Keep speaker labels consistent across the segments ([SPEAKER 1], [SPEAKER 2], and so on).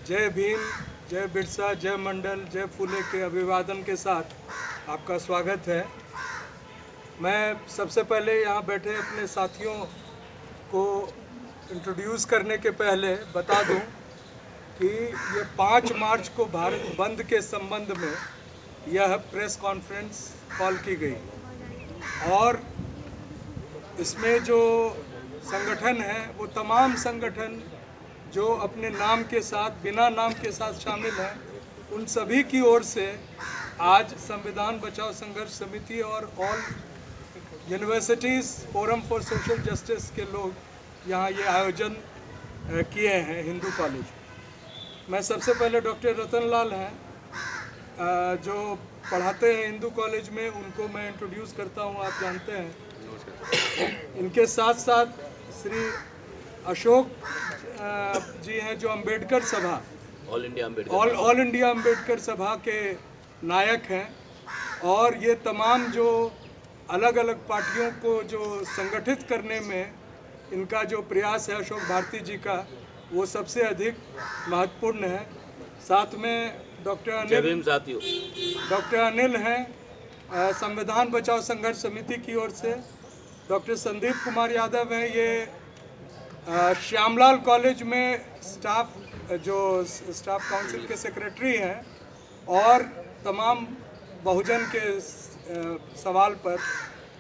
[SPEAKER 1] जय भीम, जय बिरसा, जय मंडल, जय फूले के अभिवादन के साथ आपका स्वागत है। मैं सबसे पहले यहाँ बैठे अपने साथियों को इंट्रोड्यूस करने के पहले बता दूं कि ये 5 मार्च को भारत बंद के संबंध में यह प्रेस कॉन्फ्रेंस कॉल की गई और इसमें जो संगठन है वो तमाम संगठन जो अपने नाम के साथ बिना नाम के साथ शामिल हैं, उन सभी की ओर से आज संविधान बचाओ संघर्ष समिति और all universities forum for social justice के लोग यहाँ ये आयोजन किए हैं हिंदू कॉलेज। मैं सबसे पहले डॉक्टर रतन लाल हैं जो पढ़ाते हैं हिंदू कॉलेज में, उनको मैं इंट्रोड्यूस करता हूँ, आप जानते हैं। इनके साथ साथ श्री अशोक जी हैं जो अंबेडकर सभा ऑल इंडिया अंबेडकर सभा के नायक हैं और ये तमाम जो अलग अलग पार्टियों को जो संगठित करने में इनका जो प्रयास है अशोक भारती जी का, वो सबसे अधिक महत्वपूर्ण है। साथ में डॉक्टर अनिल हैं संविधान बचाओ संघर्ष समिति की ओर से। डॉक्टर संदीप कुमार यादव हैं, ये श्यामलाल कॉलेज में स्टाफ काउंसिल के सेक्रेटरी हैं और तमाम बहुजन के सवाल पर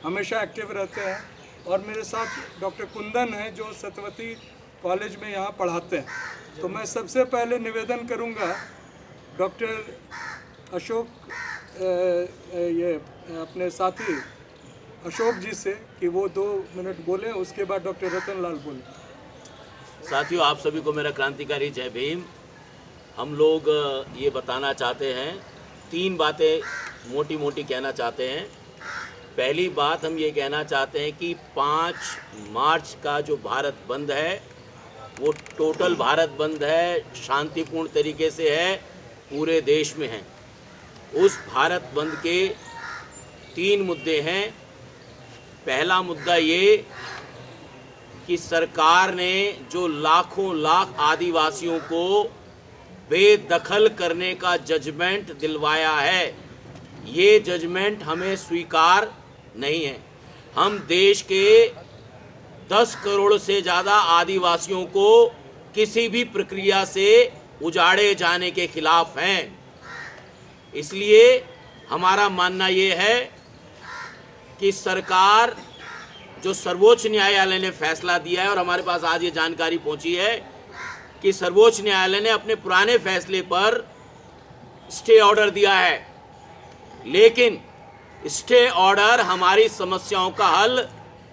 [SPEAKER 1] हमेशा एक्टिव रहते हैं। और मेरे साथ डॉक्टर कुंदन हैं जो सतवती कॉलेज में यहाँ पढ़ाते हैं। तो मैं सबसे पहले निवेदन करूँगा डॉक्टर अशोक ये अपने साथी अशोक जी से कि वो 2 मिनट बोलें, उसके बाद डॉक्टर रतन लाल बोलें।
[SPEAKER 2] साथियों, आप सभी को मेरा क्रांतिकारी जय भीम। हम लोग ये बताना चाहते हैं, 3 बातें मोटी मोटी कहना चाहते हैं। पहली बात हम ये कहना चाहते हैं कि 5 मार्च का जो भारत बंद है वो टोटल भारत बंद है, शांतिपूर्ण तरीके से है, पूरे देश में है। उस भारत बंद के 3 मुद्दे हैं। पहला मुद्दा ये कि सरकार ने जो लाखों लाख आदिवासियों को बेदखल करने का जजमेंट दिलवाया है, ये जजमेंट हमें स्वीकार नहीं है। हम देश के 10 करोड़ से ज़्यादा आदिवासियों को किसी भी प्रक्रिया से उजाड़े जाने के खिलाफ हैं। इसलिए हमारा मानना ये है कि सरकार, जो सर्वोच्च न्यायालय ने फैसला दिया है और हमारे पास आज ये जानकारी पहुंची है कि सर्वोच्च न्यायालय ने अपने पुराने फैसले पर स्टे ऑर्डर दिया है, लेकिन स्टे ऑर्डर हमारी समस्याओं का हल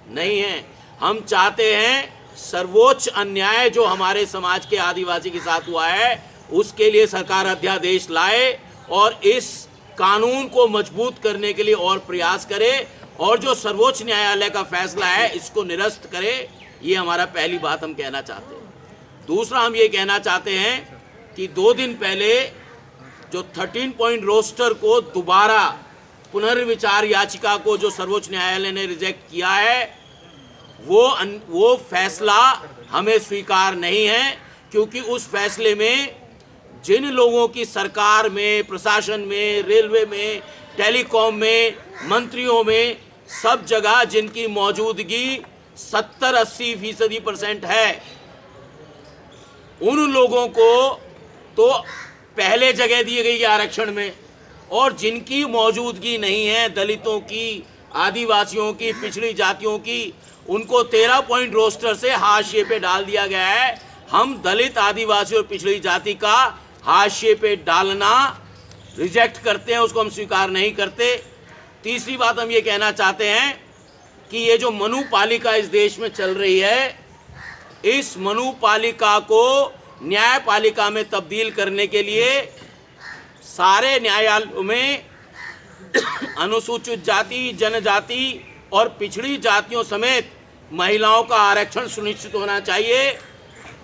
[SPEAKER 2] नहीं है। हम चाहते हैं सर्वोच्च अन्याय जो हमारे समाज के आदिवासी के साथ हुआ है उसके लिए सरकार अध्यादेश लाए और इस कानून को मजबूत करने के लिए और प्रयास करे और जो सर्वोच्च न्यायालय का फैसला है इसको निरस्त करे। ये हमारा पहली बात हम कहना चाहते हैं। दूसरा, हम ये कहना चाहते हैं कि 2 दिन पहले जो 13 पॉइंट रोस्टर को दोबारा पुनर्विचार याचिका को जो सर्वोच्च न्यायालय ने रिजेक्ट किया है, वो फैसला हमें स्वीकार नहीं है, क्योंकि उस फैसले में जिन लोगों की सरकार में, प्रशासन में, रेलवे में, टेलीकॉम में, मंत्रियों में, सब जगह जिनकी मौजूदगी 70-80% है, उन लोगों को तो पहले जगह दी गई है आरक्षण में, और जिनकी मौजूदगी नहीं है, दलितों की, आदिवासियों की, पिछड़ी जातियों की, उनको 13 पॉइंट रोस्टर से हाशिए पे डाल दिया गया है। हम दलित, आदिवासी और पिछड़ी जाति का हाशिए पे डालना रिजेक्ट करते हैं, उसको हम स्वीकार नहीं करते। तीसरी बात हम ये कहना चाहते हैं कि ये जो मनुपालिका इस देश में चल रही है, इस मनुपालिका को न्यायपालिका में तब्दील करने के लिए सारे न्यायालयों में अनुसूचित जाति, जनजाति और पिछड़ी जातियों समेत महिलाओं का आरक्षण सुनिश्चित होना चाहिए।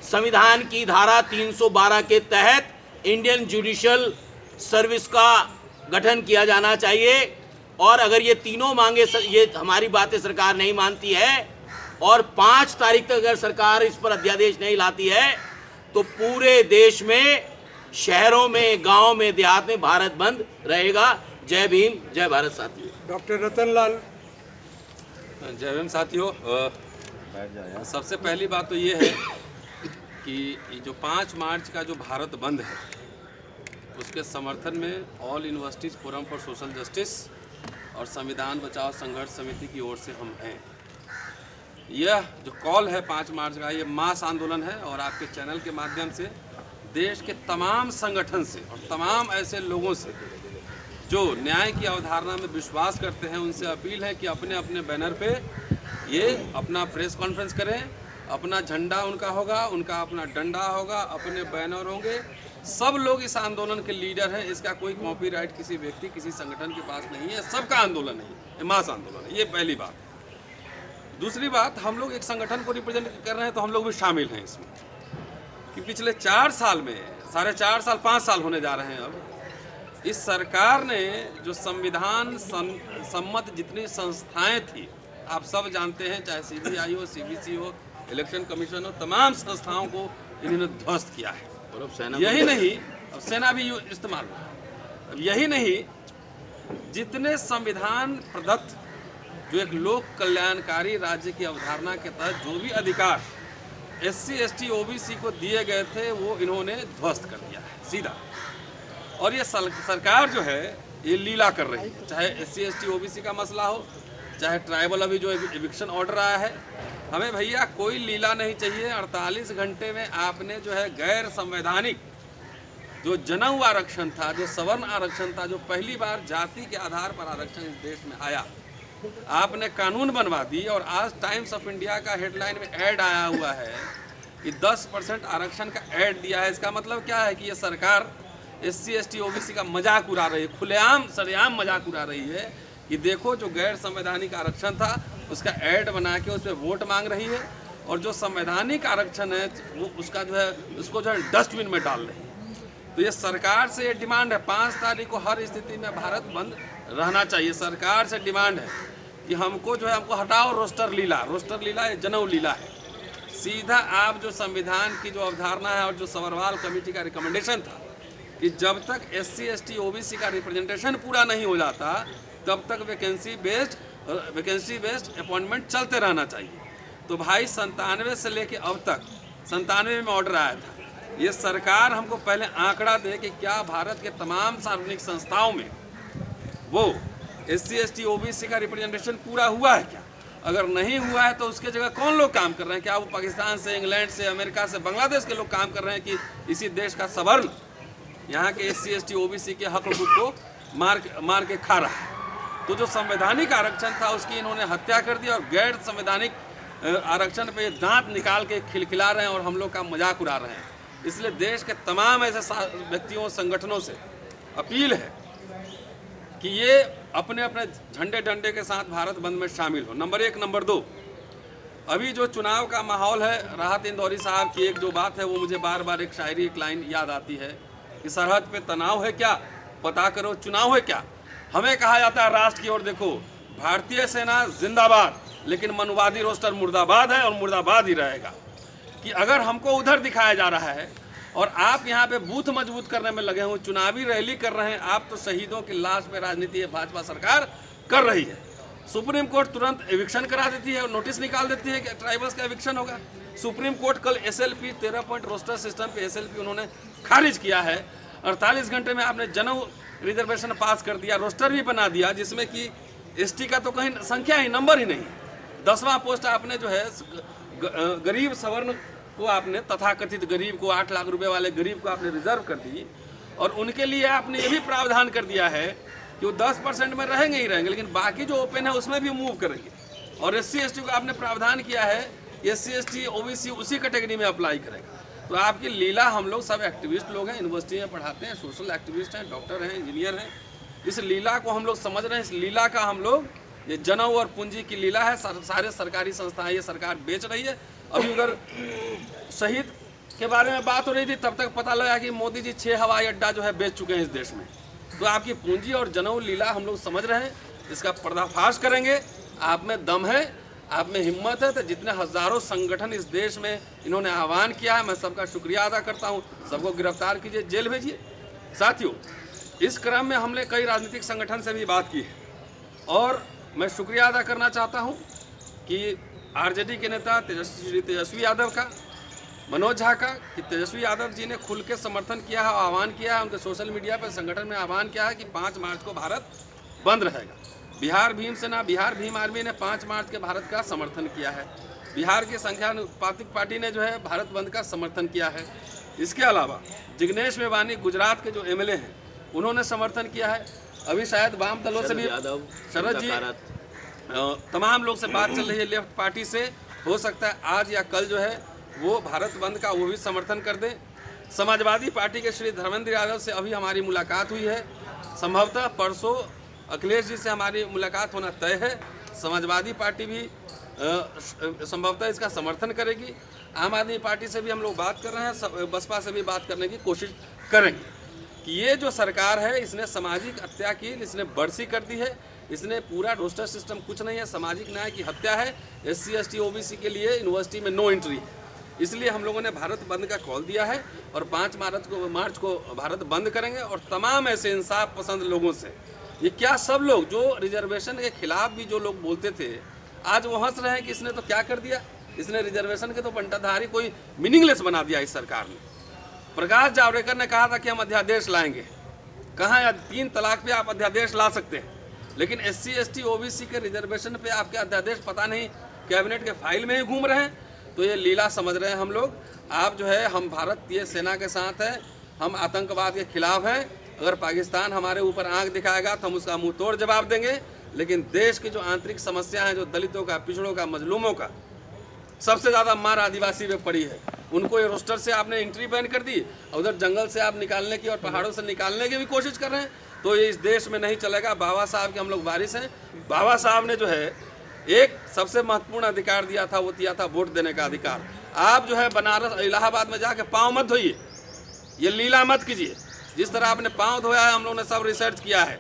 [SPEAKER 2] संविधान की धारा 312 के तहत इंडियन जुडिशियल सर्विस का गठन किया जाना चाहिए। और अगर ये तीनों मांगे, ये हमारी बातें सरकार नहीं मानती है और 5 तारीख तक अगर सरकार इस पर अध्यादेश नहीं लाती है तो पूरे देश में शहरों में, गांव में, देहात में भारत बंद रहेगा। जय भीम, जय भारत साथियों।
[SPEAKER 1] डॉक्टर रतन लाल।
[SPEAKER 3] जय भीम साथियों। सबसे पहली बात तो ये है कि ये जो 5 मार्च का जो भारत बंद है उसके समर्थन में all universities forum for social justice और संविधान बचाओ संघर्ष समिति की ओर से हम हैं। यह जो कॉल है 5 मार्च का, ये मास आंदोलन है और आपके चैनल के माध्यम से देश के तमाम संगठन से और तमाम ऐसे लोगों से जो न्याय की अवधारणा में विश्वास करते हैं उनसे अपील है कि अपने अपने बैनर पे ये अपना प्रेस कॉन्फ्रेंस करें। अपना झंडा उनका होगा, उनका अपना डंडा होगा, अपने बैनर होंगे। सब लोग इस आंदोलन के लीडर हैं। इसका कोई कॉपीराइट किसी व्यक्ति, किसी संगठन के पास नहीं है। सबका आंदोलन है, ये मास आंदोलन है। ये पहली बात। दूसरी बात, हम लोग एक संगठन को रिप्रेजेंट कर रहे हैं तो हम लोग भी शामिल हैं इसमें कि पिछले 4 साल में, 4.5 साल 5 साल होने जा रहे हैं अब, इस सरकार ने जो संविधान सम्मत जितनी संस्थाएं थी, आप सब जानते हैं, चाहे CBI हो, CBC हो, इलेक्शन कमीशन हो, तमाम संस्थाओं को इन्होंने ध्वस्त किया है।
[SPEAKER 2] और अब सेना
[SPEAKER 3] यही नहीं, अब सेना भी इस्तेमाल हो। अब यही नहीं, जितने संविधान प्रदत्त जो एक लोक कल्याणकारी राज्य की अवधारणा के तहत जो भी अधिकार SC ST OBC को दिए गए थे वो इन्होंने ध्वस्त कर दिया है सीधा। और ये सरकार जो है ये लीला कर रही है, चाहे SC ST OBC का मसला हो, चाहे ट्राइबल अभी जो एविक्शन ऑर्डर आया है। हमें भैया कोई लीला नहीं चाहिए। 48 घंटे में आपने जो है गैर संवैधानिक जो जनेऊ आरक्षण था, जो सवर्ण आरक्षण था, जो पहली बार जाति के आधार पर आरक्षण इस देश में आया, आपने कानून बनवा दी। और आज टाइम्स ऑफ इंडिया का हेडलाइन में ऐड आया हुआ है कि 10% आरक्षण का ऐड दिया है। इसका मतलब क्या है कि ये सरकार SC ST OBC का मजाक उड़ा रही है, खुलेआम सरेआम मजाक उड़ा रही है कि देखो जो गैर संवैधानिक आरक्षण था उसका ऐड बना के उस पर वोट मांग रही है, और जो संवैधानिक आरक्षण है वो उसका जो है उसको जो है डस्टबिन में डाल रही है। तो ये सरकार से ये डिमांड है, 5 तारीख को हर स्थिति में भारत बंद रहना चाहिए। सरकार से डिमांड है कि हमको जो है हमको हटाओ रोस्टर लीला। रोस्टर लीला ये जनेऊ लीला है। सीधा आप जो संविधान की जो अवधारणा है और जो सवरवाल कमेटी का रिकमेंडेशन था कि जब तक SC ST OBC का रिप्रेजेंटेशन पूरा नहीं हो जाता तब तक वैकेंसी बेस्ड अपॉइंटमेंट चलते रहना चाहिए। तो भाई 97 से लेके अब तक, 97 में ऑर्डर आया था, ये सरकार हमको पहले आंकड़ा दे कि क्या भारत के तमाम सार्वजनिक संस्थाओं में वो SC ST OBC का रिप्रेजेंटेशन पूरा हुआ है क्या। अगर नहीं हुआ है तो उसके जगह कौन लोग काम कर रहे हैं? क्या वो पाकिस्तान से, इंग्लैंड से, अमेरिका से, बांग्लादेश के लोग काम कर रहे हैं कि इसी देश का सवर्ण यहाँ के SC ST OBC के हक हकूक़ को मार के खा रहा है? तो जो संवैधानिक आरक्षण था उसकी इन्होंने हत्या कर दी और गैर संवैधानिक आरक्षण पे दांत निकाल के खिलखिला रहे हैं और हम लोग का मजाक उड़ा रहे हैं। इसलिए देश के तमाम ऐसे व्यक्तियों, संगठनों से अपील है कि ये अपने अपने झंडे डंडे के साथ भारत बंद में शामिल हो। नंबर 1। नंबर 2, अभी जो चुनाव का माहौल है, राहत इंदौरी साहब की एक जो बात है वो मुझे बार बार एक शायरी, एक लाइन याद आती है कि सरहद पे तनाव है क्या, पता करो चुनाव है क्या। हमें कहा जाता है राष्ट्र की ओर देखो, भारतीय सेना जिंदाबाद, लेकिन मनुवादी रोस्टर मुर्दाबाद है और मुर्दाबाद ही रहेगा। कि अगर हमको उधर दिखाया जा रहा है और आप यहाँ पे बूथ मजबूत करने में लगे हुए, चुनावी रैली कर रहे हैं, आप तो शहीदों की लाश पे राजनीति भाजपा सरकार कर रही है। सुप्रीम कोर्ट तुरंत एविक्शन करा देती है और नोटिस निकाल देती है कि ट्राइबल्स का एविक्शन होगा। सुप्रीम कोर्ट कल SLP 13 पॉइंट रोस्टर सिस्टम पे SLP उन्होंने खारिज किया है। 48 घंटे में आपने जनेऊ रिजर्वेशन पास कर दिया, रोस्टर भी बना दिया, जिसमें कि ST का तो कहीं संख्या ही, नंबर ही नहीं है। 10वां पोस्ट आपने जो है गरीब सवर्ण को आपने, तथाकथित गरीब को, 8 लाख रुपए वाले गरीब को आपने रिजर्व कर दी। और उनके लिए आपने ये भी प्रावधान कर दिया है कि वो 10% में रहेंगे ही रहेंगे, लेकिन बाकी जो ओपन है उसमें भी मूव करेंगे। और SC ST को आपने प्रावधान किया है SC ST OBC उसी कैटेगरी में अप्लाई करेगा। तो आपकी लीला, हम लोग सब एक्टिविस्ट लोग हैं, यूनिवर्सिटी में पढ़ाते हैं, सोशल एक्टिविस्ट हैं, डॉक्टर हैं, इंजीनियर हैं। इस लीला को हम लोग समझ रहे हैं। इस लीला का हम लोग, ये जनेऊ और पूंजी की लीला है। सारे सरकारी संस्थाएं ये सरकार बेच रही है। अभी अगर शहीद के बारे में बात हो रही थी तब तक पता लगा कि मोदी जी 6 हवाई अड्डा जो है बेच चुके हैं इस देश में। तो आपकी पूंजी और जनेऊ लीला हम लोग समझ रहे हैं, इसका पर्दाफाश करेंगे। आप में दम है, आप में हिम्मत है तो जितने हजारों संगठन इस देश में इन्होंने आह्वान किया है, मैं सबका शुक्रिया अदा करता हूँ। सबको गिरफ्तार कीजिए, जेल भेजिए। साथियों, इस क्रम में हमने कई राजनीतिक संगठन से भी बात की है और मैं शुक्रिया अदा करना चाहता हूँ कि आरजेडी के नेता तेजस्वी यादव का, मनोज झा का, कि तेजस्वी यादव जी ने खुल के समर्थन किया है, आह्वान किया है, उनके सोशल मीडिया पर संगठन में आह्वान किया है कि 5 मार्च को भारत बंद रहेगा। बिहार भीम सेना, बिहार भीम आर्मी ने 5 मार्च के भारत का समर्थन किया है। बिहार की संख्यानुपातिक पार्टी ने जो है भारत बंद का समर्थन किया है। इसके अलावा जिग्नेश मेवानी गुजरात के जो एमएलए हैं उन्होंने समर्थन किया है। अभी शायद वाम दलों से भी शरद जी, तमाम लोग से बात चल रही है लेफ्ट पार्टी से, हो सकता है आज या कल जो है वो भारत बंद का वो भी समर्थन कर दे। समाजवादी पार्टी के श्री धर्मेंद्र यादव से अभी हमारी मुलाकात हुई है, संभवतः परसों अखिलेश जी से हमारी मुलाकात होना तय है। समाजवादी पार्टी भी संभवतः इसका समर्थन करेगी। आम आदमी पार्टी से भी हम लोग बात कर रहे हैं, बसपा से भी बात करने की कोशिश करेंगे कि ये जो सरकार है इसने सामाजिक हत्या की, इसने बरसी कर दी है, इसने पूरा रोस्टर सिस्टम कुछ नहीं है, सामाजिक न्याय की हत्या है। SC ST OBC के लिए यूनिवर्सिटी में नो एंट्री है, इसलिए हम लोगों ने भारत बंद का कॉल दिया है और 5 मार्च को भारत बंद करेंगे। और तमाम ऐसे इंसाफ पसंद लोगों से, ये क्या सब लोग जो रिजर्वेशन के खिलाफ भी जो लोग बोलते थे, आज वो हंस रहे हैं कि इसने तो क्या कर दिया, इसने रिजर्वेशन के तो बंटाधारी कोई मीनिंगलेस बना दिया इस सरकार ने। प्रकाश जावड़ेकर ने कहा था कि हम अध्यादेश लाएंगे, कहाँ या 3 तलाक पे आप अध्यादेश ला सकते हैं, लेकिन SC ST OBC के रिजर्वेशन पे आपके अध्यादेश पता नहीं कैबिनेट के फाइल में ही घूम रहे हैं। तो ये लीला समझ रहे हैं हम लोग। आप जो है, हम भारतीय सेना के साथ हैं, हम आतंकवाद के खिलाफ हैं। अगर पाकिस्तान हमारे ऊपर आंख दिखाएगा तो हम उसका मुंह तोड़ जवाब देंगे, लेकिन देश की जो आंतरिक समस्या है, जो दलितों का, पिछड़ों का, मजलूमों का, सबसे ज़्यादा मार आदिवासी में पड़ी है, उनको ये रोस्टर से आपने एंट्री बैन कर दी, उधर जंगल से आप निकालने की और पहाड़ों से निकालने की भी कोशिश कर रहे हैं। तो ये इस देश में नहीं चलेगा। बाबा साहब के हम लोग वारिस हैं। बाबा साहब ने जो है एक सबसे महत्वपूर्ण अधिकार दिया था, वो दिया था वोट देने का अधिकार। आप जो है बनारस, इलाहाबाद में जाके पाँव मत धोइए, ये लीला मत कीजिए। जिस तरह आपने पाँव धोया है, हम लोगों ने सब रिसर्च किया है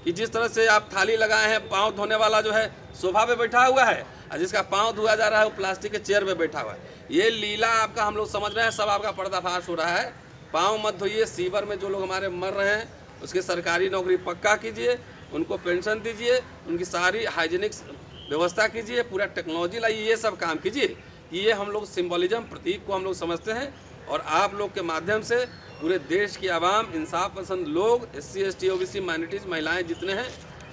[SPEAKER 3] कि जिस तरह से आप थाली लगाए हैं, पाँव धोने वाला जो है सोफा पे बैठा हुआ है और जिसका पाँव धोया जा रहा है वो प्लास्टिक के चेयर पे बैठा हुआ है। ये लीला आपका हम लोग समझ रहे हैं, सब आपका पर्दाफाश हो रहा है। पाँव मत धोइए। सीवर में जो लोग हमारे मर रहे हैं उसकी सरकारी नौकरी पक्का कीजिए, उनको पेंशन दीजिए, उनकी सारी हाइजीनिक व्यवस्था कीजिए, पूरा टेक्नोलॉजी लाइए, ये सब काम कीजिए। ये हम लोग सिंबलिज्म, प्रतीक को हम लोग समझते हैं और आप लोग के माध्यम से पूरे देश की आवाम, इंसाफ पसंद लोग, SC ST OBC माइनॉरिटीज़, महिलाएं जितने हैं,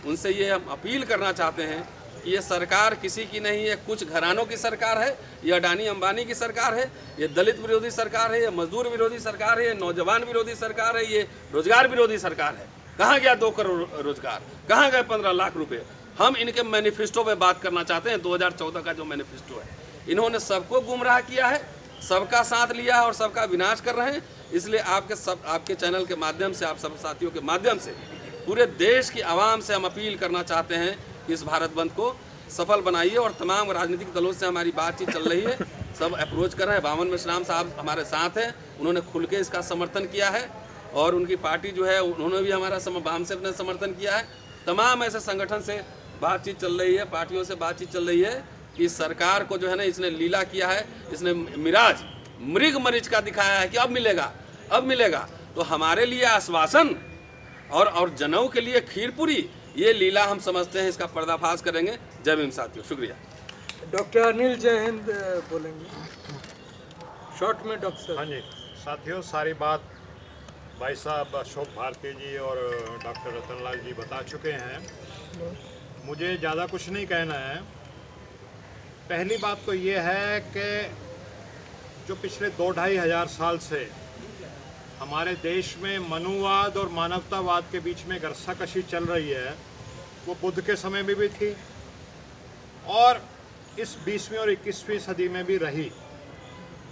[SPEAKER 3] उनसे ये हम अपील करना चाहते हैं कि ये सरकार किसी की नहीं है, कुछ घरानों की सरकार है, ये अडानी अंबानी की सरकार है, ये दलित विरोधी सरकार है, ये मजदूर विरोधी सरकार है, ये नौजवान विरोधी सरकार है, ये रोजगार विरोधी सरकार है। कहाँ गया 2 करोड़ रोजगार, कहाँ गए 15 लाख रुपए? हम इनके मैनिफेस्टो पे बात करना चाहते हैं। 2014 का जो मैनिफेस्टो है, इन्होंने सबको गुमराह किया है, सबका साथ लिया है और सबका विनाश कर रहे हैं। इसलिए आपके चैनल के माध्यम से, आप सब साथियों के माध्यम से पूरे देश की आवाम से हम अपील करना चाहते हैं कि इस भारत बंद को सफल बनाइए। और तमाम राजनीतिक दलों से हमारी बातचीत चल रही है, सब अप्रोच कर रहे हैं। बावन मेश्राम साहब हमारे साथ हैं, उन्होंने खुल के इसका समर्थन किया है और उनकी पार्टी जो है उन्होंने भी हमारा बामसेफ ने समर्थन किया है। तमाम ऐसे संगठन से बातचीत चल रही है, पार्टियों से बातचीत चल रही है कि सरकार को जो है ना, इसने लीला किया है, इसने मिराज मृग मरीज का दिखाया है कि अब मिलेगा, अब मिलेगा। तो हमारे लिए आश्वासन और जनेऊ के लिए खीरपुरी, ये लीला हम समझते हैं, इसका पर्दाफाश करेंगे। जय भीम साथियों, शुक्रिया।
[SPEAKER 1] डॉक्टर अनिल जय हिंद बोलेंगे शॉर्ट में। डॉक्टर साहब।
[SPEAKER 4] हाँ जी साथियों, सारी बात भाई साहब अशोक भारती जी और डॉक्टर रतनलाल जी बता चुके हैं। मुझे ज़्यादा कुछ नहीं कहना है। पहली बात तो ये है कि जो पिछले 2-2.5 हज़ार साल से हमारे देश में मनुवाद और मानवतावाद के बीच में घर्षाकशी चल रही है, वो बुद्ध के समय में भी थी और इस 20वीं और 21वीं सदी में भी रही।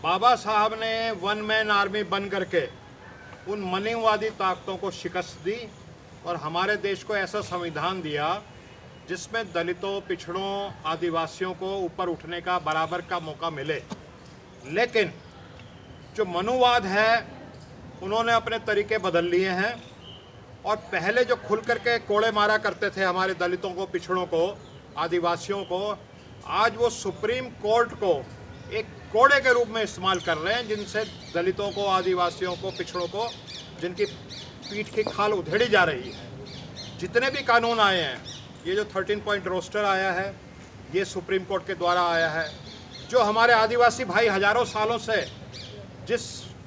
[SPEAKER 4] बाबा साहब ने 1 मैन आर्मी बन करके उन मनुवादी ताकतों को शिकस्त दी और हमारे देश को ऐसा संविधान दिया जिसमें दलितों, पिछड़ों, आदिवासियों को ऊपर उठने का बराबर का मौका मिले। लेकिन जो मनुवाद है उन्होंने अपने तरीके बदल लिए हैं और पहले जो खुल करके कोड़े मारा करते थे हमारे दलितों को, पिछड़ों को, आदिवासियों को, आज वो सुप्रीम कोर्ट को एक कोड़े के रूप में इस्तेमाल कर रहे हैं, जिनसे दलितों को, आदिवासियों को, पिछड़ों को, जिनकी पीठ की खाल उधेड़ी जा रही है। जितने भी कानून आए हैं, ये जो 13 पॉइंट रोस्टर आया है, ये सुप्रीम कोर्ट के द्वारा आया है। जो हमारे आदिवासी भाई हजारों सालों से जिस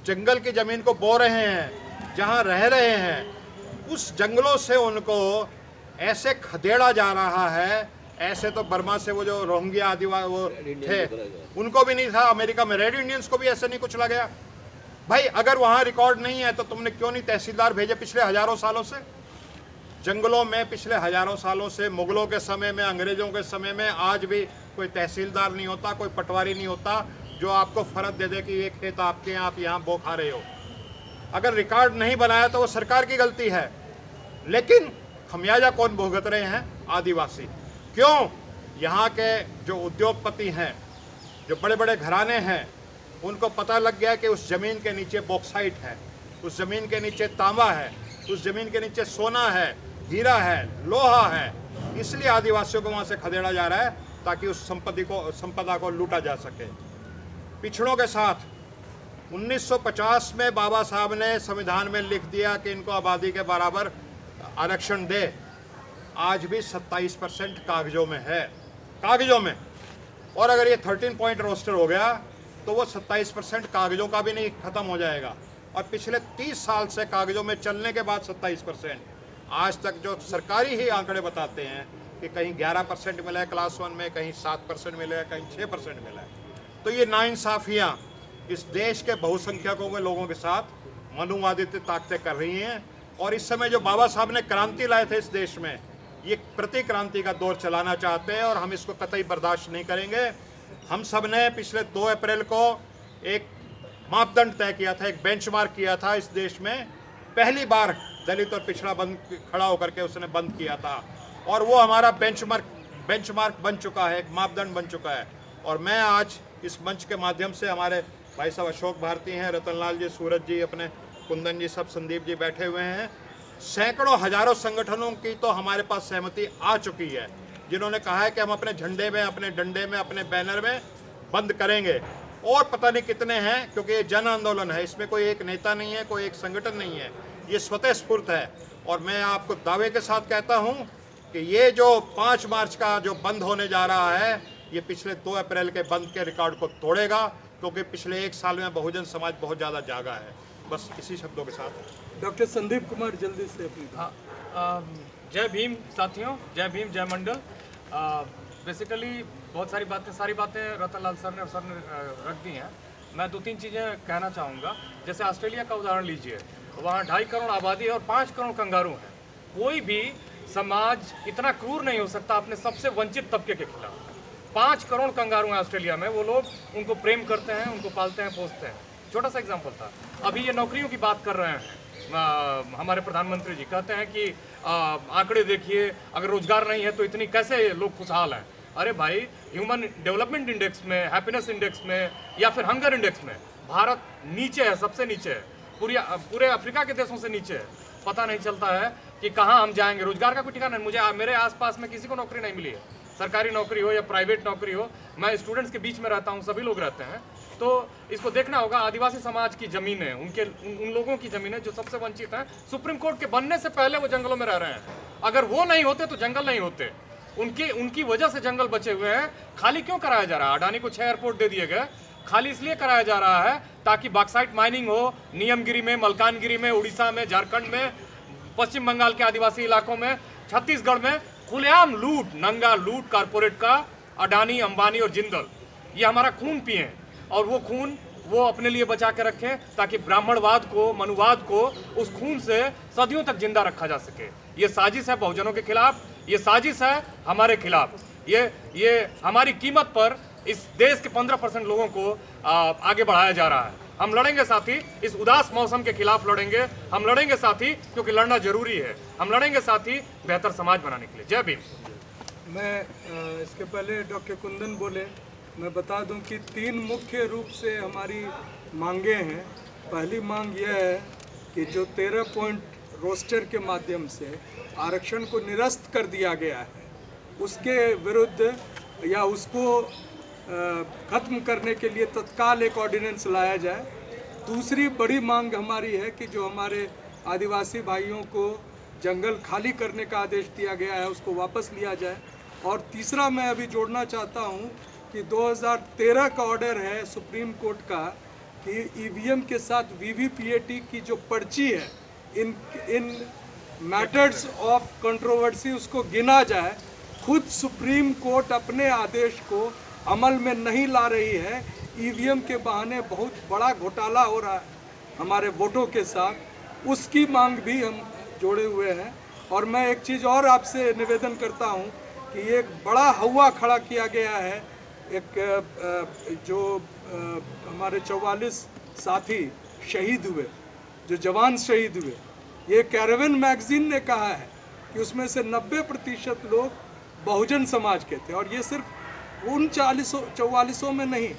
[SPEAKER 4] जंगल की ज़मीन को बो रहे हैं, जहाँ रह रहे हैं, उस जंगलों से उनको ऐसे खदेड़ा जा रहा है। ऐसे तो बर्मा से वो जो रोहिंग्या आदिवासी वो थे, उनको भी नहीं था। अमेरिका में रेड इंडियंस को भी ऐसे नहीं कुचला गया। भाई अगर वहाँ रिकॉर्ड नहीं है तो तुमने क्यों नहीं तहसीलदार भेजे पिछले हजारों सालों से? जंगलों में पिछले हजारों सालों से, मुगलों के समय में, अंग्रेजों के समय में, आज भी कोई तहसीलदार नहीं होता, कोई पटवारी नहीं होता जो आपको फर्क दे दे कि ये खेत आपके हैं, आप यहाँ बो खा रहे हो। अगर रिकॉर्ड नहीं बनाया तो वो सरकार की गलती है, लेकिन खमियाजा कौन भुगत रहे हैं? आदिवासी। क्यों? यहाँ के जो उद्योगपति हैं, जो बड़े बड़े घराने हैं, उनको पता लग गया कि उस ज़मीन के नीचे बॉक्साइट है, उस ज़मीन के नीचे तांबा है, उस ज़मीन के नीचे सोना है, हीरा है, लोहा है। इसलिए आदिवासियों को वहाँ से खदेड़ा जा रहा है ताकि उस संपदा को लूटा जा सके। पिछड़ों के साथ 1950 में बाबा साहब ने संविधान में लिख दिया कि इनको आबादी के बराबर आरक्षण दे। आज भी 27% कागजों में है, कागजों में। और अगर ये 13 पॉइंट रोस्टर हो गया तो वो 27% कागजों का भी नहीं खत्म हो जाएगा। और पिछले 30 साल से कागजों में चलने के बाद 27%। आज तक जो सरकारी ही आंकड़े बताते हैं कि कहीं 11% मिला है क्लास 1 में, कहीं 7% मिला है, कहीं 6% मिला है। तो ये नाइंसाफियाँ इस देश के बहुसंख्यकों में लोगों के साथ मनुवादित ताकतें कर रही हैं। और इस समय जो बाबा साहब ने क्रांति लाए थे इस देश में, ये प्रति क्रांति का दौर चलाना चाहते हैं और हम इसको कतई बर्दाश्त नहीं करेंगे। हम सब ने पिछले 2 अप्रैल को एक मापदंड तय किया था, एक बेंचमार्क किया था। इस देश में पहली बार दलित और पिछड़ा बंद खड़ा होकर के उसने बंद किया था, और वो हमारा बेंचमार्क बन चुका है, एक मापदंड बन चुका है। और मैं आज इस मंच के माध्यम से, हमारे भाई साहब अशोक भारती हैं, रतनलाल जी, सूरज जी, अपने कुंदन जी, सब संदीप जी बैठे हुए हैं, सैकड़ों हजारों संगठनों की तो हमारे पास सहमति आ चुकी है, जिन्होंने कहा है कि हम अपने झंडे में, अपने डंडे में, अपने बैनर में बंद करेंगे। और पता नहीं कितने हैं, क्योंकि ये जन आंदोलन है, इसमें कोई एक नेता नहीं है, कोई एक संगठन नहीं है, ये स्वतः स्फूर्त है। और मैं आपको दावे के साथ कहता हूं कि ये जो 5 मार्च का जो बंद होने जा रहा है, ये पिछले 2 अप्रैल के बंद के रिकॉर्ड को तोड़ेगा, क्योंकि पिछले 1 साल में बहुजन समाज बहुत ज़्यादा जागा है। बस इसी शब्दों के साथ
[SPEAKER 1] डॉक्टर संदीप कुमार जल्दी से अपनी।
[SPEAKER 5] जय भीम साथियों, जय भीम, जय मंडल। बेसिकली बहुत सारी बातें रतनलाल सर ने रख दी हैं। मैं 2-3 चीज़ें कहना चाहूँगा। जैसे ऑस्ट्रेलिया का उदाहरण लीजिए, वहाँ 2.5 करोड़ आबादी है और 5 करोड़ कंगारू हैं। कोई भी समाज इतना क्रूर नहीं हो सकता अपने सबसे वंचित तबके के खिलाफ। 5 करोड़ कंगारू हैं ऑस्ट्रेलिया में, वो लोग उनको प्रेम करते हैं, उनको पालते हैं, पोसते हैं। छोटा सा एग्जाम्पल था। अभी ये नौकरियों की बात कर रहे हैं हमारे प्रधानमंत्री जी, कहते हैं कि आंकड़े देखिए, अगर रोजगार नहीं है तो इतनी कैसे लोग खुशहाल हैं। अरे भाई, ह्यूमन डेवलपमेंट इंडेक्स में, हैप्पीनेस इंडेक्स में, या फिर हंगर इंडेक्स में भारत नीचे है, सबसे नीचे है, पूरे अफ्रीका के देशों से नीचे है। पता नहीं चलता है कि कहाँ हम जाएंगे। रोजगार का कोई ठिकाना नहीं। मेरे आसपास में किसी को नौकरी नहीं मिली है, सरकारी नौकरी हो या प्राइवेट नौकरी हो। मैं स्टूडेंट्स के बीच में रहता हूँ, सभी लोग रहते हैं। तो इसको देखना होगा। आदिवासी समाज की ज़मीनें, उन लोगों की ज़मीनें जो सबसे वंचित हैं, सुप्रीम कोर्ट के बनने से पहले वो जंगलों में रह रहे हैं। अगर वो नहीं होते तो जंगल नहीं होते। उनकी वजह से जंगल बचे हुए हैं। खाली क्यों कराया जा रहा है? अडानी को 6 एयरपोर्ट दे दिए गए। खाली इसलिए कराया जा रहा है ताकि बॉक्साइट माइनिंग हो नियमगिरी में, मलकानगिरी में, उड़ीसा में, झारखंड में, पश्चिम बंगाल के आदिवासी इलाकों में, छत्तीसगढ़ में खुलेआम लूट, नंगा लूट कारपोरेट का, अडानी, अंबानी और जिंदल। ये हमारा खून पिए और वो खून वो अपने लिए बचा के रखें ताकि ब्राह्मणवाद को, मनुवाद को उस खून से सदियों तक जिंदा रखा जा सके। ये साजिश है बहुजनों के खिलाफ, ये साजिश है हमारे खिलाफ। ये हमारी कीमत पर इस देश के 15% लोगों को आगे बढ़ाया जा रहा है। हम लड़ेंगे साथी, इस उदास मौसम के खिलाफ लड़ेंगे। हम लड़ेंगे साथी क्योंकि लड़ना जरूरी है। हम लड़ेंगे साथी बेहतर समाज बनाने के लिए। जय भीम।
[SPEAKER 1] मैं इसके पहले डॉक्टर कुंदन बोले, मैं बता दूं कि 3 मुख्य रूप से हमारी मांगे हैं। पहली मांग यह है कि जो 13 पॉइंट रोस्टर के माध्यम से आरक्षण को निरस्त कर दिया गया है, उसके विरुद्ध या उसको ख़त्म करने के लिए तत्काल एक ऑर्डिनेंस लाया जाए। दूसरी बड़ी मांग हमारी है कि जो हमारे आदिवासी भाइयों को जंगल खाली करने का आदेश दिया गया है उसको वापस लिया जाए। और तीसरा मैं अभी जोड़ना चाहता हूं कि 2013 का ऑर्डर है सुप्रीम कोर्ट का कि ईवीएम के साथ वीवीपीएटी की जो पर्ची है इन मैटर्स ऑफ कंट्रोवर्सी उसको गिना जाए। खुद सुप्रीम कोर्ट अपने आदेश को अमल में नहीं ला रही है। ईवीएम के बहाने बहुत बड़ा घोटाला हो रहा है हमारे वोटों के साथ, उसकी मांग भी हम जोड़े हुए हैं। और मैं एक चीज़ और आपसे निवेदन करता हूं कि एक बड़ा हवा खड़ा किया गया है। एक जो हमारे 44 साथी शहीद हुए, जो जवान शहीद हुए, ये कैरेवन मैगजीन ने कहा है कि उसमें से 90% लोग बहुजन समाज के थे। और ये सिर्फ उन 44 में नहीं,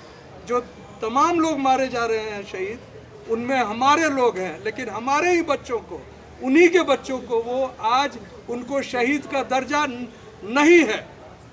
[SPEAKER 1] जो तमाम लोग मारे जा रहे हैं शहीद, उनमें हमारे लोग हैं। लेकिन हमारे ही बच्चों को, उन्हीं के बच्चों को वो आज उनको शहीद का दर्जा नहीं है।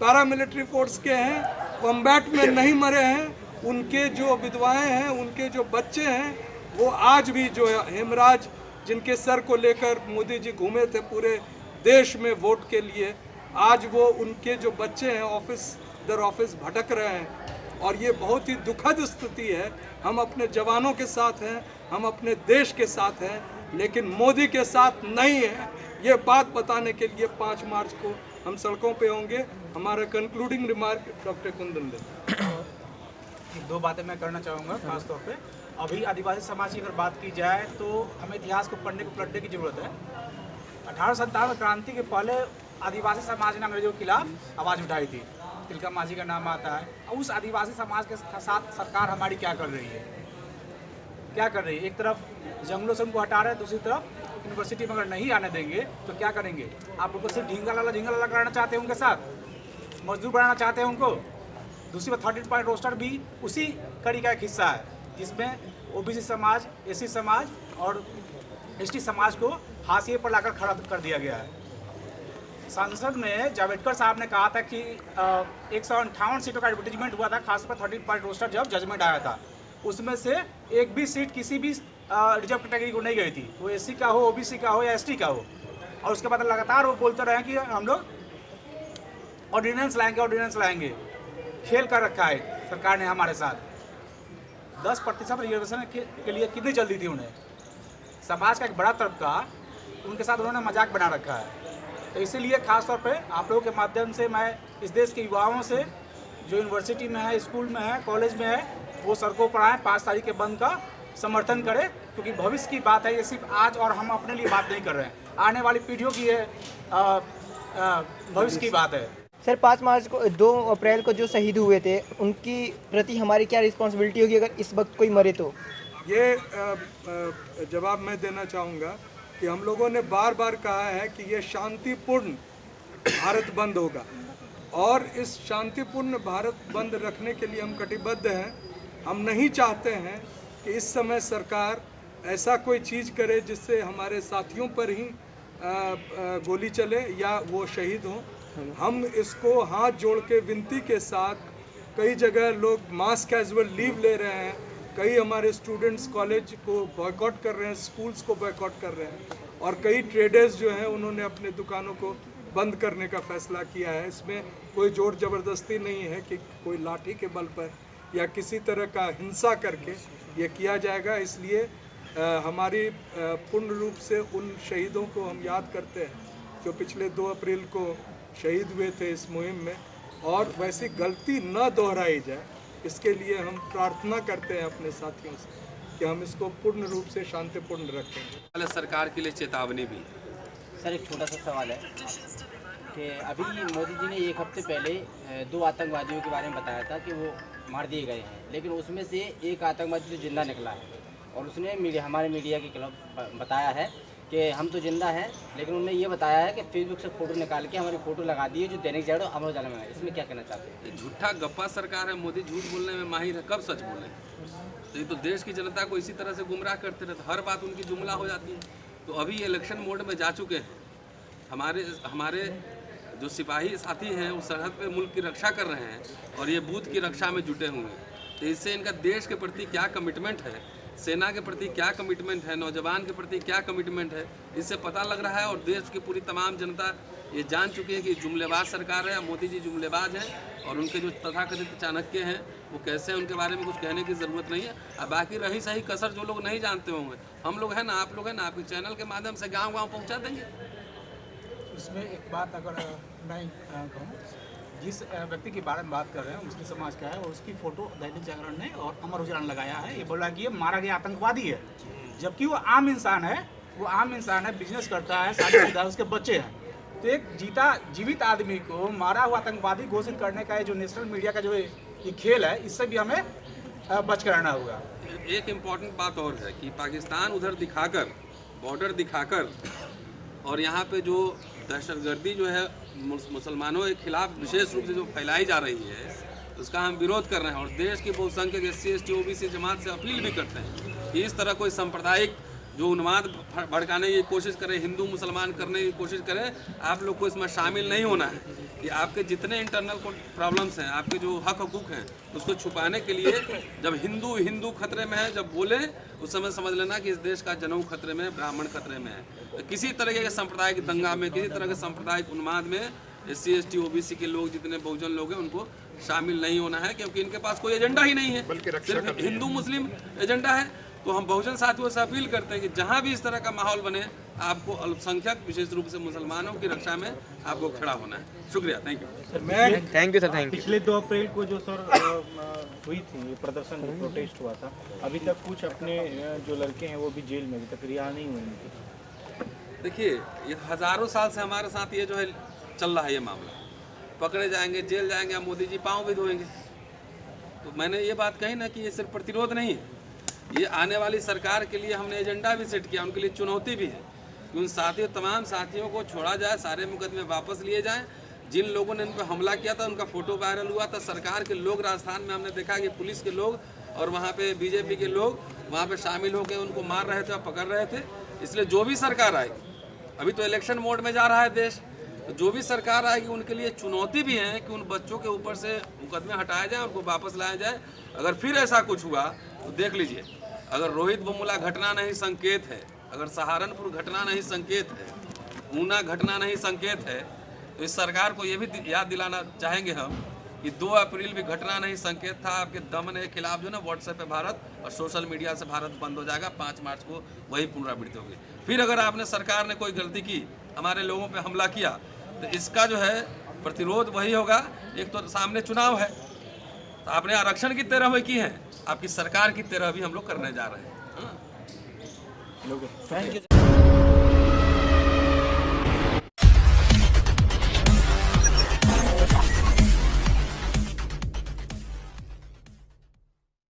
[SPEAKER 1] पैरामिलिट्री फोर्स के हैं, कॉम्बैट में नहीं मरे हैं, उनके जो विधवाएं हैं, उनके जो बच्चे हैं, वो आज भी जो हेमराज जिनके सर को लेकर मोदी जी घूमे थे पूरे देश में वोट के लिए, आज वो उनके जो बच्चे हैं ऑफिस दर ऑफिस भटक रहे हैं। और ये बहुत ही दुखद स्थिति है। हम अपने जवानों के साथ हैं, हम अपने देश के साथ हैं, लेकिन मोदी के साथ नहीं है। ये बात बताने के लिए 5 मार्च को हम सड़कों पे होंगे। हमारा कंक्लूडिंग रिमार्क डॉक्टर कुंदन दे।
[SPEAKER 6] 2 बातें मैं करना चाहूँगा खास तौर पे। अभी आदिवासी समाज की अगर बात की जाए तो हमें इतिहास को पलटने की ज़रूरत है। 1857 क्रांति के पहले आदिवासी समाज ने अंग्रेजों के खिलाफ आवाज़ उठाई थी। तिलका मांझी का नाम आता है। और उस आदिवासी समाज के साथ सरकार हमारी क्या कर रही है, क्या कर रही है? एक तरफ जंगलों से उनको हटा रहे हैं, दूसरी तरफ यूनिवर्सिटी में अगर नहीं आने देंगे तो क्या करेंगे? आप उनको सिर्फ झिंगा लाला कराना चाहते हैं, उनके साथ मजदूर बनाना चाहते हैं उनको। दूसरी बात 13 पॉइंट रोस्टर भी उसी कड़ी का एक हिस्सा है, जिसमें ओबीसी समाज, एससी समाज और एसटी समाज को हाशिए पर लाकर खड़ा कर दिया गया है। संसद में जावड़ेकर साहब ने कहा था कि 158 सीटों का एडवर्टीजमेंट हुआ था, खासकर 13 पॉइंट रोस्टर जब जजमेंट आया था, उसमें से एक भी सीट किसी भी रिजर्व कैटेगरी को नहीं गई थी, वो एससी का हो, ओबीसी का हो या एसटी का हो। और उसके बाद लगातार वो बोलते रहे कि हम लोग ऑर्डिनेंस लाएंगे। खेल कर रखा है सरकार ने हमारे साथ। 10% रिजर्वेशन के लिए कितनी जल्दी थी उन्हें? समाज का एक बड़ा तबका उनके साथ उन्होंने मजाक बना रखा है। तो इसीलिए खास तौर पे आप लोगों के माध्यम से मैं इस देश के युवाओं से, जो यूनिवर्सिटी में है, स्कूल में है, कॉलेज में है, वो सड़कों पर आए, 5 तारीख के बंद का समर्थन करें, क्योंकि भविष्य की बात है। ये सिर्फ आज और हम अपने लिए बात नहीं कर रहे हैं, आने वाली पीढ़ियों की ये भविष्य की बात है।
[SPEAKER 7] सर 5 मार्च को 2 अप्रैल को जो शहीद हुए थे, उनकी प्रति हमारी क्या रिस्पॉन्सिबिलिटी होगी अगर इस वक्त कोई मरे तो?
[SPEAKER 1] ये जवाब मैं देना चाहूँगा कि हम लोगों ने बार बार कहा है कि ये शांतिपूर्ण भारत बंद होगा, और इस शांतिपूर्ण भारत बंद रखने के लिए हम कटिबद्ध हैं। हम नहीं चाहते हैं कि इस समय सरकार ऐसा कोई चीज़ करे जिससे हमारे साथियों पर ही गोली चले या वो शहीद हों। हम इसको हाथ जोड़ के विनती के साथ, कई जगह लोग मास कैजुअल लीव ले रहे हैं, कई हमारे स्टूडेंट्स कॉलेज को बॉयकॉट कर रहे हैं, स्कूल्स को बॉयकॉट कर रहे हैं, और कई ट्रेडर्स जो हैं उन्होंने अपने दुकानों को बंद करने का फैसला किया है। इसमें कोई जोर ज़बरदस्ती नहीं है कि कोई लाठी के बल पर या किसी तरह का हिंसा करके ये किया जाएगा। इसलिए हमारी पूर्ण रूप से उन शहीदों को हम याद करते हैं जो पिछले 2 अप्रैल को शहीद हुए थे इस मुहिम में, और वैसी गलती न दोहराई जाए, इसके लिए हम प्रार्थना करते हैं अपने साथियों से कि हम इसको पूर्ण रूप से शांतिपूर्ण रखेंगे।
[SPEAKER 3] सरकार के लिए चेतावनी भी है।
[SPEAKER 8] सर एक छोटा सा सवाल है कि अभी मोदी जी ने 1 हफ्ते पहले 2 आतंकवादियों के बारे में बताया था कि वो मार दिए गए हैं, लेकिन उसमें से एक आतंकवादी तो जिंदा निकला है, और उसने हमारे मीडिया के खिलाफ बताया है कि हम तो जिंदा हैं, लेकिन उन्होंने ये बताया है कि फेसबुक से फ़ोटो निकाल के हमारी फ़ोटो लगा दी है जो दैनिक जागरण अमर उजाला में है। इसमें क्या कहना चाहते हैं?
[SPEAKER 3] ये झूठा गप्पा सरकार है। मोदी झूठ बोलने में माहिर है, कब सच बोले? तो ये तो देश की जनता को इसी तरह से गुमराह करते रहते, हर बात उनकी जुमला हो जाती है। तो अभी इलेक्शन मोड में जा चुके हैं। हमारे जो सिपाही साथी हैं वो सरहद पे मुल्क की रक्षा कर रहे हैं और ये बूथ की रक्षा में जुटे हुए हैं। तो इससे इनका देश के प्रति क्या कमिटमेंट है, सेना के प्रति क्या कमिटमेंट है, नौजवान के प्रति क्या कमिटमेंट है, इससे पता लग रहा है। और देश की पूरी तमाम जनता ये जान चुकी है कि जुमलेबाज सरकार है, मोदी जी जुमलेबाज हैं और उनके जो तथाकथित चाणक्य हैं वो कैसे हैं, उनके बारे में कुछ कहने की ज़रूरत नहीं है। अब बाकी रही सही कसर जो लोग नहीं जानते होंगे, हम लोग हैं ना, आप लोग हैं ना, आपके चैनल के माध्यम से गाँव-गाँव पहुँचा देंगे।
[SPEAKER 6] इसमें एक बात अगर मैं कहूँ, जिस व्यक्ति के बारे में बात कर रहे हैं मुस्लिम समाज का है और उसकी फ़ोटो दैनिक जागरण ने और अमर उजाला ने लगाया है। ये बोला कि ये मारा गया आतंकवादी है, जबकि वो आम इंसान है, वो आम इंसान है, बिजनेस करता है, शादी शुदा है, उसके बच्चे हैं। तो एक जीवित आदमी को मारा हुआ आतंकवादी घोषित करने का जो नेशनल मीडिया का जो ये खेल है, इससे भी हमें बच कर रहना होगा।
[SPEAKER 3] एक इम्पॉर्टेंट बात और है कि पाकिस्तान उधर दिखाकर, बॉर्डर दिखाकर और यहाँ पे जो दहशतगर्दी जो है मुसलमानों के खिलाफ विशेष रूप से जो फैलाई जा रही है, उसका हम विरोध कर रहे हैं। और देश की बहुसंख्यक SC ST OBC जमात से अपील भी करते हैं कि इस तरह कोई सांप्रदायिक जो उन्माद भड़काने की कोशिश करें, हिंदू मुसलमान करने की कोशिश करें, आप लोग को इसमें शामिल नहीं होना है। कि आपके जितने इंटरनल प्रॉब्लम्स हैं, आपके जो हक हकूक़ हैं, उसको छुपाने के लिए जब हिंदू खतरे में है, जब बोले उस समय समझ लेना कि इस देश का जनेऊ खतरे में है, ब्राह्मण खतरे में है। तो किसी तरह के सांप्रदायिक दंगा में, किसी तरह के सांप्रदायिक उन्माद में SC ST OBC के लोग, जितने बहुजन लोग हैं, उनको शामिल नहीं होना है, क्योंकि इनके पास कोई एजेंडा ही नहीं है, सिर्फ हिंदू मुस्लिम एजेंडा है। तो हम बहुजन साथियों से अपील करते हैं कि जहाँ भी इस तरह का माहौल बने, आपको अल्पसंख्यक विशेष रूप से मुसलमानों की रक्षा में आपको खड़ा होना है। शुक्रिया, thank you.
[SPEAKER 7] Thank you sir, thank you.
[SPEAKER 9] पिछले 2 अप्रैल को जो सर हुई थी प्रदर्शन, प्रोटेस्ट हुआ था, अभी तक कुछ अपने जो लड़के हैं वो भी जेल में, अभी तक रिहा नहीं हुए।
[SPEAKER 3] देखिए, ये हज़ारों साल से हमारे साथ ये जो है चल रहा है ये मामला, पकड़े जाएंगे, जेल जाएंगे, मोदी जी पाँव भी धोएंगे। तो मैंने ये बात कही ना कि ये सिर्फ प्रतिरोध नहीं है, ये आने वाली सरकार के लिए हमने एजेंडा भी सेट किया, उनके लिए चुनौती भी है कि उन तमाम साथियों को छोड़ा जाए, सारे मुकदमे वापस लिए जाएं। जिन लोगों ने इन पर हमला किया था उनका फ़ोटो वायरल हुआ था, सरकार के लोग राजस्थान में हमने देखा कि पुलिस के लोग और वहाँ पे BJP के लोग वहाँ पे शामिल होकर उनको मार रहे थे और पकड़ रहे थे। इसलिए जो भी सरकार आएगी, अभी तो इलेक्शन मोड में जा रहा है देश, तो जो भी सरकार आएगी उनके लिए चुनौती भी है कि उन बच्चों के ऊपर से मुकदमे हटाए जाएँ, उनको वापस लाया जाए। अगर फिर ऐसा कुछ हुआ तो देख लीजिए, अगर रोहित बोमुला घटना नहीं संकेत है, अगर सहारनपुर घटना नहीं संकेत है, ऊना घटना नहीं संकेत है, तो इस सरकार को ये भी याद दिलाना चाहेंगे हम कि 2 अप्रैल भी घटना नहीं संकेत था। आपके दमन के खिलाफ जो ना व्हाट्सएप पे भारत और सोशल मीडिया से भारत बंद हो जाएगा। 5 मार्च को वही पुनरावृत्ति होगी। फिर अगर आपने सरकार ने कोई गलती की, हमारे लोगों पे हमला किया, तो इसका जो है प्रतिरोध वही होगा। एक तो सामने चुनाव है, तो आपने आरक्षण की तेरहवीं की है, आपकी सरकार की 13वीं हम लोग करने जा रहे हैं।
[SPEAKER 7] Thank you.